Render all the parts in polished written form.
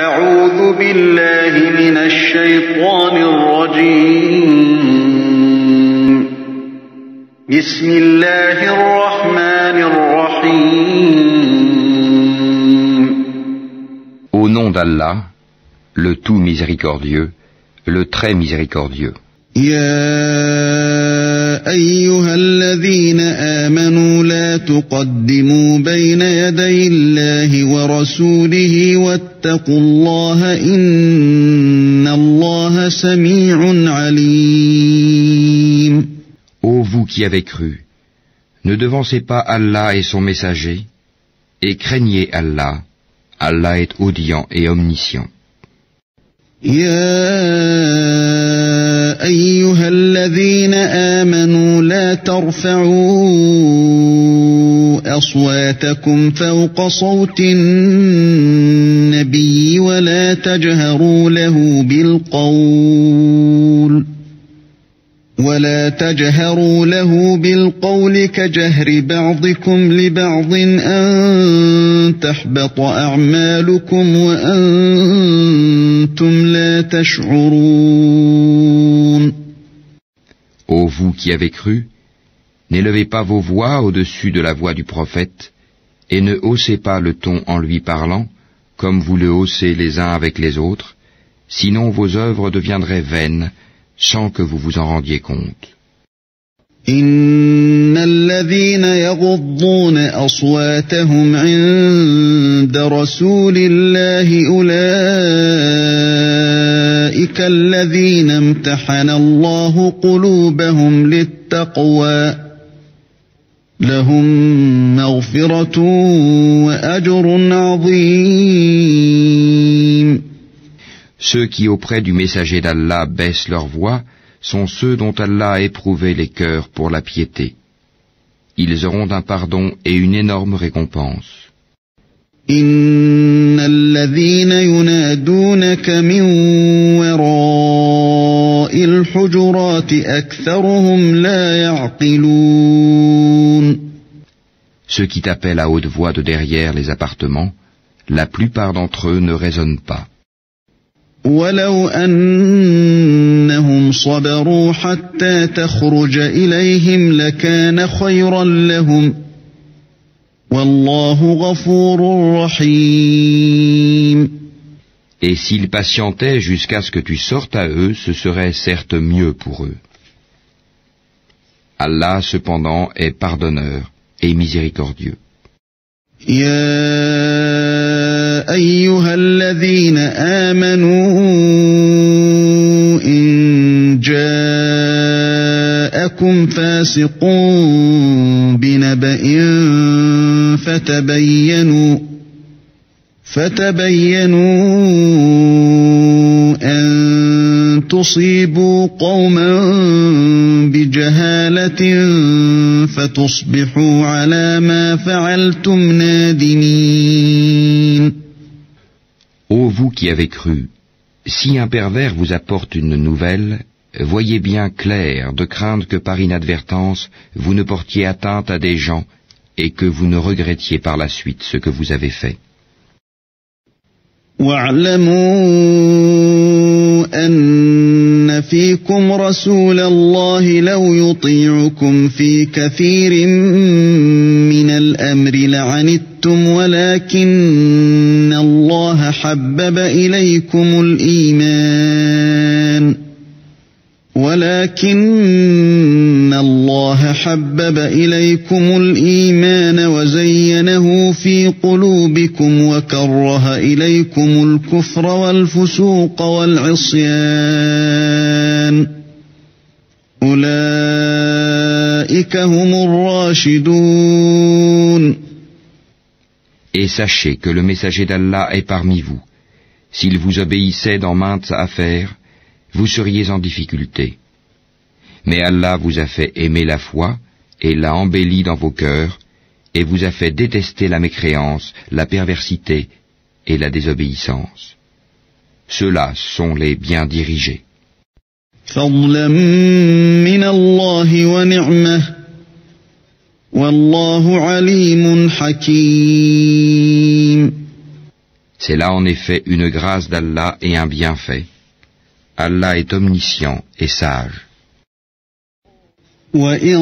أعوذ بالله من الشيطان الرجيم بسم الله الرحمن الرحيم Au nom d'Allah, le tout miséricordieux, le très miséricordieux. يا أيها الذين آمنوا لا تقدموا بين يدي الله ورسوله واتقوا الله إن الله سميع عليم. Ô vous qui avez cru, ne devancez pas Allah et son messager, et craignez Allah. Allah est audient et omniscient. يا أيها الذين آمنوا لا ترفعوا أصواتكم فوق صوت النبي ولا تجهروا له بالقول كجهر بعضكم لبعض أن تحبط أعمالكم وأنتم لا تشعرون. Ô vous qui avez cru, n'élevez pas vos voix au-dessus de la voix du prophète, et ne haussez pas le ton en lui parlant, comme vous le haussez les uns avec les autres, sinon vos œuvres deviendraient vaines, sans que vous vous en rendiez compte. إن الذين يغضون أصواتهم عند رسول الله أولئك الذين امتحن الله قلوبهم للتقوى لهم مغفرة وأجر عظيم. Ceux qui auprès du messager d'Allah baissent leur voix sont ceux dont Allah a éprouvé les cœurs pour la piété. Ils auront un pardon et une énorme récompense. إن الذين ينادونك من وراء الحجرات أكثرهم لا يعقلون. Ceux qui t'appellent à haute voix de derrière les appartements, la plupart d'entre eux ne raisonnent pas. ولو أنهم صبروا حتى تخرج إليهم لكان خيرا لهم والله غفور رحيم. Et s'ils patientaient jusqu'à ce que tu sortes à eux, ce serait certes mieux pour eux. Allah cependant est pardonneur et miséricordieux. يا أيها الذين آمنوا إن جاءكم فاسق بنبأ فتبينوا أن تصيبوا قوما بجهالة فتصبحوا على ما فعلتم نادمين. Ô vous qui avez cru, si un pervers vous apporte une nouvelle, voyez bien clair de craindre que par inadvertance vous ne portiez atteinte à des gens et que vous ne regrettiez par la suite ce que vous avez fait. واعلموا أن فيكم رسول الله لو يطيعكم في كثير من الأمر لعنتم ولكن الله حبب إليكم الإيمان وزينه في قلوبكم وكره إليكم الكفر والفسوق والعصيان أولئك هم الراشدون. Et sachez que le messager d'Allah est parmi vous. S'il vous obéissait dans maintes affaires, vous seriez en difficulté. Mais Allah vous a fait aimer la foi et l'a embellie dans vos cœurs et vous a fait détester la mécréance, la perversité et la désobéissance. Ceux-là sont les bien dirigés. فضلا من الله ونعمة والله عليم حكيم. C'est là en effet une grâce d'Allah et un bienfait. Allah est omniscient et sage. وَإِن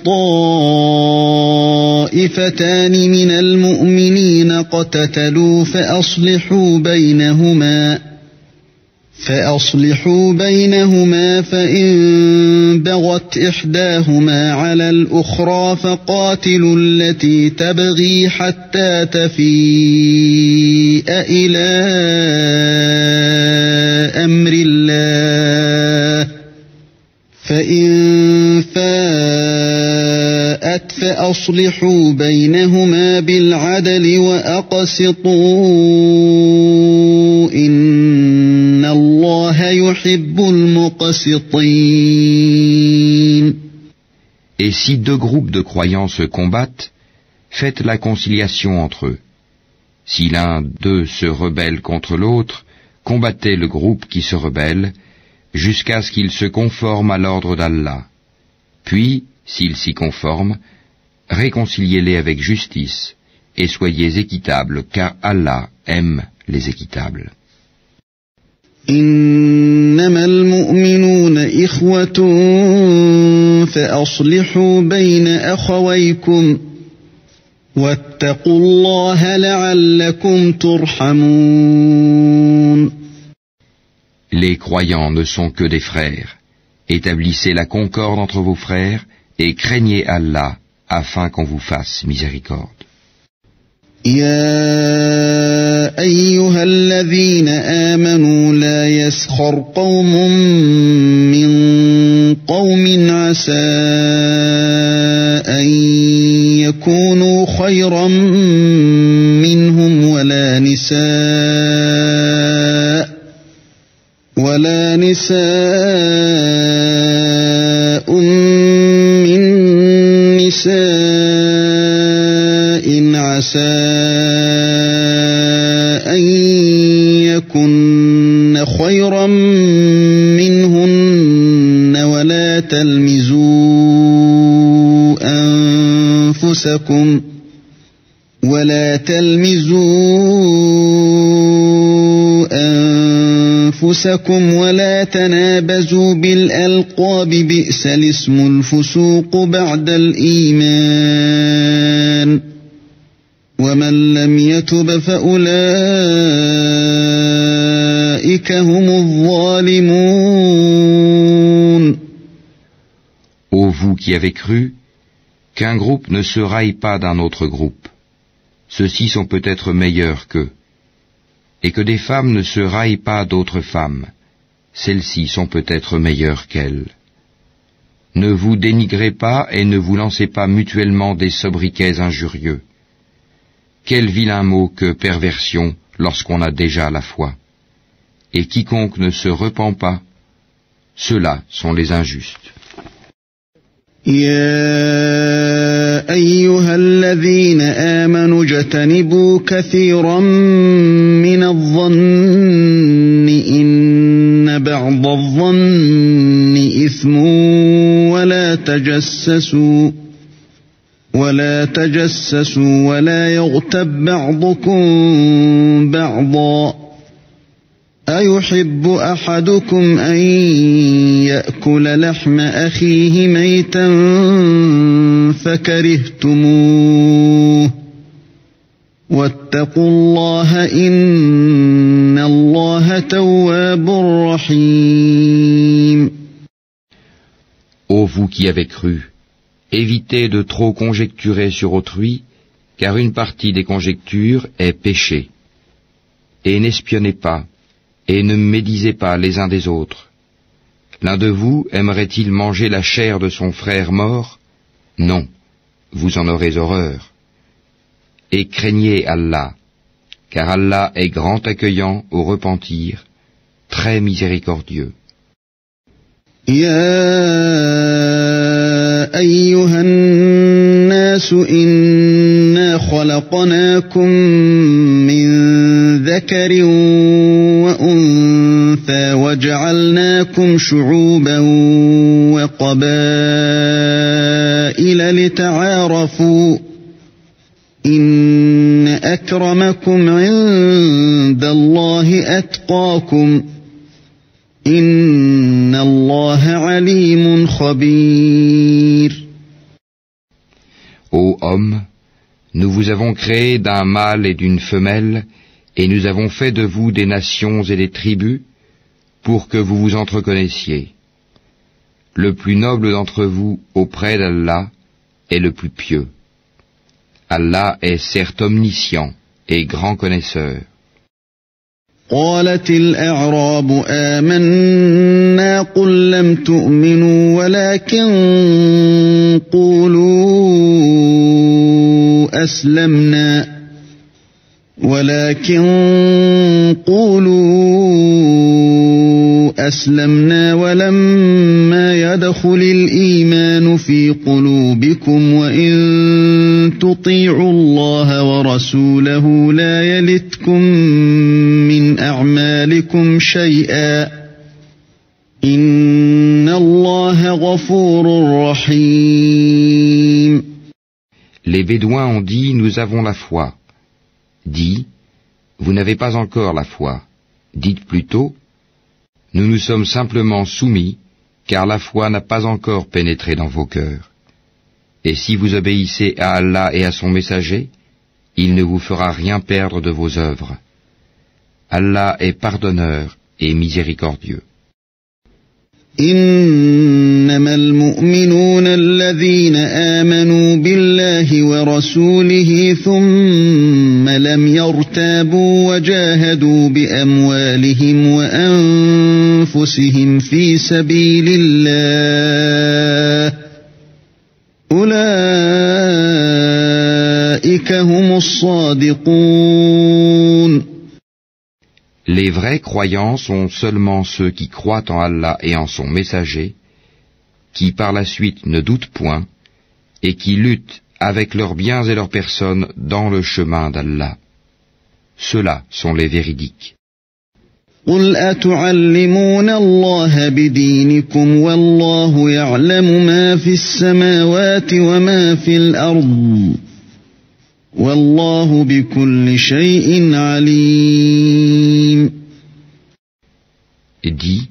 طَائِفَتَانِ مِنَ الْمُؤْمِنِينَ اقْتَتَلُوا فَأَصْلِحُوا بَيْنَهُمَا فَإِن بَغَتْ إِحْدَاهُمَا عَلَى الْأُخْرَى فَقَاتِلُوا الَّتِي تَبْغِي حَتَّى تَفِيءَ إِلَى أَمْرِ اللَّهِ فَإِن فَاءَتْ فَأَصْلِحُوا بَيْنَهُمَا بِالْعَدْلِ وَأَقْسِطُوا إِنَّ اللَّهَ يُحِبُّ الْمُقْسِطِينَ. Et si deux groupes de croyants se combattent, faites la conciliation entre eux. Si l'un d'eux se rebelle contre l'autre, combattez le groupe qui se rebelle, jusqu'à ce qu'il se conforme à l'ordre d'Allah. Puis, s'il s'y conforme, réconciliez-les avec justice, et soyez équitables, car Allah aime les équitables. إنما المؤمنون إخوة فأصلحوا بين أخويكم واتقوا الله لعلكم ترحمون. Les croyants ne sont que des frères. Établissez la concorde entre vos frères et craignez Allah afin qu'on vous fasse miséricorde. يا أيها الذين آمنوا لا يسخر قوم من قوم عسى أن يكونوا خيرا منهم ولا نساء من نساء عسى أن يكن خيرا منهن ولا تلمزوا أنفسكم ولا تنابزوا بالألقاب بئس الاسم الفسوق بعد الإيمان ومن لم يتب فأولئك هم الظالمون. Ô vous qui avez cru, qu'un groupe ne se raille pas d'un autre groupe. Ceux-ci sont peut-être meilleurs qu'eux. Et que des femmes ne se raillent pas d'autres femmes. Celles-ci sont peut-être meilleures qu'elles. Ne vous dénigrez pas et ne vous lancez pas mutuellement des sobriquets injurieux. Quel vilain mot que perversion lorsqu'on a déjà la foi. Et quiconque ne se repent pas, ceux-là sont les injustes. يا أيها الذين آمنوا اجتنبوا كثيرا من الظن إن بعض الظن إثم ولا تجسسوا ولا يغتب بعضكم بعضا أيحب أحدكم أن يأكل لحم أخيه ميتا فكرهتموه واتقوا الله إن الله تواب رحيم. Ô vous qui avez cru, évitez de trop conjecturer sur autrui, car une partie des conjectures est péché. Et n'espionnez pas, et ne médisez pas les uns des autres. L'un de vous aimerait-il manger la chair de son frère mort? Non, vous en aurez horreur. Et craignez Allah, car Allah est grand accueillant au repentir, très miséricordieux. أيها الناس إنا خلقناكم من ذكر وأنثى وجعلناكم شعوبا وقبائل لتعارفوا إن أكرمكم عند الله أتقاكم إن الله عليم خبير. Ô homme, nous vous avons créé d'un mâle et d'une femelle, et nous avons fait de vous des nations et des tribus, pour que vous vous entreconnaissiez. Le plus noble d'entre vous auprès d'Allah est le plus pieux. Allah est certes omniscient et grand connaisseur. قالت الأعراب آمنا قل لم تؤمنوا ولكن قولوا أسلمنا ولما يدخل الإيمان في قلوبكم وإن تطيعوا الله ورسوله لا يلتكم من أعمالكم شيئا إن الله غفور رحيم. Les Bédouins ont dit, nous avons la foi. Dis, vous n'avez pas encore la foi. Dites plutôt, nous nous sommes simplement soumis, car la foi n'a pas encore pénétré dans vos cœurs. Et si vous obéissez à Allah et à son messager, il ne vous fera rien perdre de vos œuvres. Allah est pardonneur et miséricordieux. إنما المؤمنون الذين آمنوا بالله ورسوله ثم لم يرتابوا وجاهدوا بأموالهم وأنفسهم في سبيل الله أولئك هم الصادقون. Les vrais croyants sont seulement ceux qui croient en Allah et en son messager, qui par la suite ne doutent point, et qui luttent avec leurs biens et leurs personnes dans le chemin d'Allah. Ceux-là sont les véridiques. قل أتعلمون الله بدينكم والله يعلم ما في السماوات وما في الأرض والله بكل شيء عليم. Dis,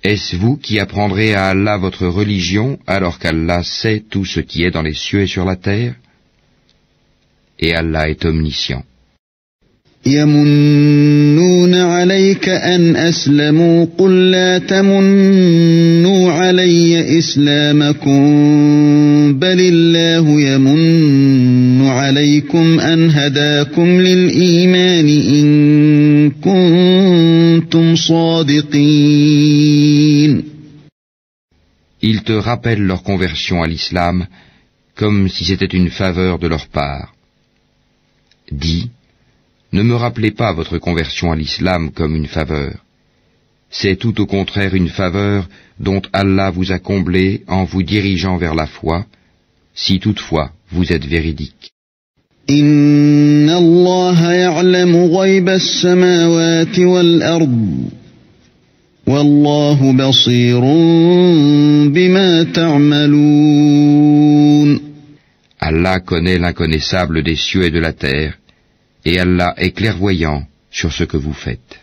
est-ce vous qui apprendrez à Allah votre religion alors qu'Allah sait tout ce qui est dans les cieux et sur la terre? Et Allah est omniscient. يمنون عليك أن أسلموا قل لا تمنوا علي إسلامكم بل الله يمن عليكم أن هداكم للإيمان إن كنتم صادقين. Ils te rappellent leur conversion à l'islam comme si c'était une faveur de leur part. Dis, ne me rappelez pas votre conversion à l'islam comme une faveur. C'est tout au contraire une faveur dont Allah vous a comblé en vous dirigeant vers la foi, si toutefois vous êtes véridique. Inna Allah ya'lamu ghayba as-samawati wal-ard. Wallahu basirun bima ta'malun. Allah connaît l'inconnaissable des cieux et de la terre, et Allah est clairvoyant sur ce que vous faites.